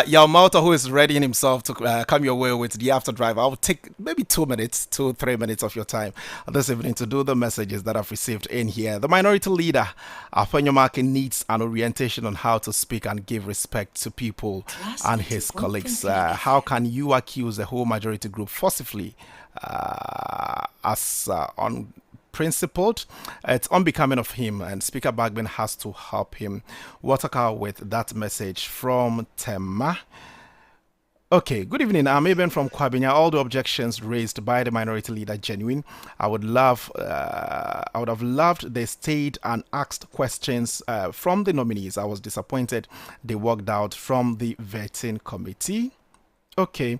Yao Malta, who is readying himself to come your way with the after drive. I'll take maybe 3 minutes of your time this evening to do the messages that I've received in here. The minority leader, Afenyomake, needs an orientation on how to speak and give respect to people and his colleagues. How can you accuse the whole majority group forcibly as unprincipled? It's unbecoming of him, and Speaker Bagman has to help him. Watercar with that message from Tema. Okay, good evening. I'm Eben from Kwabinya. All the objections raised by the minority leader genuine. I would have loved they stayed and asked questions from the nominees. I was disappointed they walked out from the vetting committee. Okay.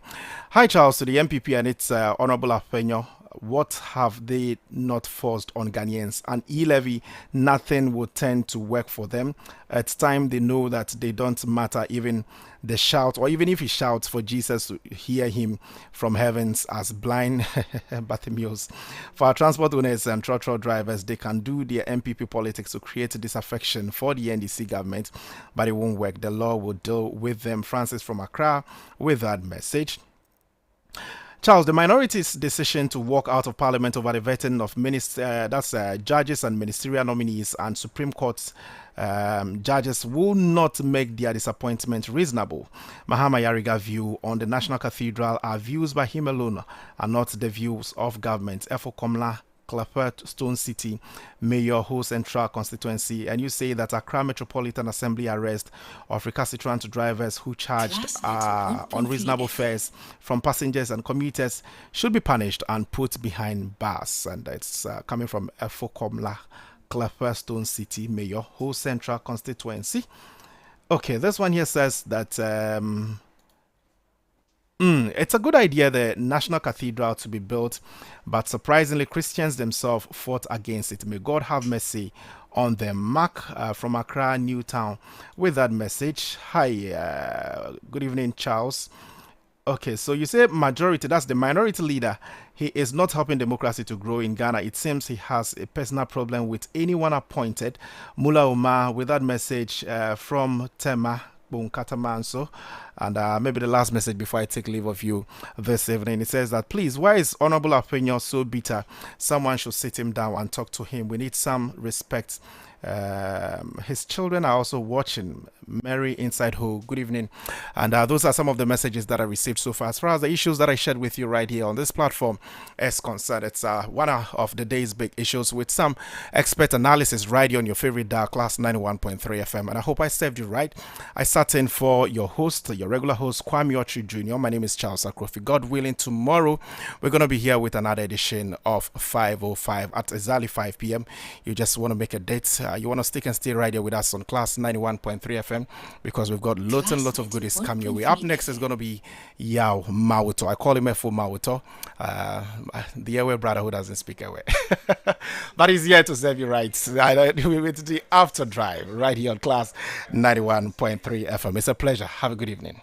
Hi, Charles, to the MPP and its Honorable Afenyo. what have they not forced on Ghanaians? An e-levy, nothing will tend to work for them. It's time they know that they don't matter, even the shout, or even if he shouts for Jesus to hear him from heavens as blind Bartimaeus. For our transport owners and trotro drivers, they can do their MPP politics to create disaffection for the NDC government, but it won't work. The law will deal with them. Francis from Accra with that message. Charles, the minority's decision to walk out of Parliament over the vetting of judges and ministerial nominees and Supreme Court judges will not make their disappointment reasonable. Mahama Yariga view on the National Cathedral are views by him alone and not the views of government. Efo Komla, Clapert, Stone City, Mayor, Ho Central Constituency, and you say that Accra Metropolitan Assembly arrest of recalcitrant drivers who charged unreasonable fares from passengers and commuters should be punished and put behind bars. And it's coming from Efo Komla, Clapper, Stone City, Mayor, Ho Central Constituency. Okay, this one here says that it's a good idea, the National Cathedral to be built, but surprisingly, Christians themselves fought against it. May God have mercy on them. Mark from Accra, Newtown, with that message. Hi, good evening, Charles. Okay, so you say majority, that's the minority leader. He is not helping democracy to grow in Ghana. It seems he has a personal problem with anyone appointed. Mula Umar with that message from Tema Bunkatamanso. And maybe the last message before I take leave of you this evening. It says that, please, why is Honorable Appeño so bitter? Someone should sit him down and talk to him. We need some respect. His children are also watching. Mary inside Ho, good evening. And those are some of the messages that I received so far. As far as the issues that I shared with you right here on this platform is concerned, it's one of the day's big issues with some expert analysis right here on your favorite dial, Class 91.3 FM. And I hope I served you right. I sat in for your host, your regular host, Kwame Otri Jr. My name is Charles Akrofi. God willing, tomorrow we're going to be here with another edition of 505 at exactly 5 p.m. You just want to make a date. You want to stick and stay right here with us on Class 91.3 FM because we've got lots and lots of goodies coming your way. Up next is going to be Yao Mauto. I call him Efo Mauto. The Airway Brotherhood doesn't speak away. But he's here to serve you right. With the After Drive right here on Class 91.3 FM. It's a pleasure. Have a good evening.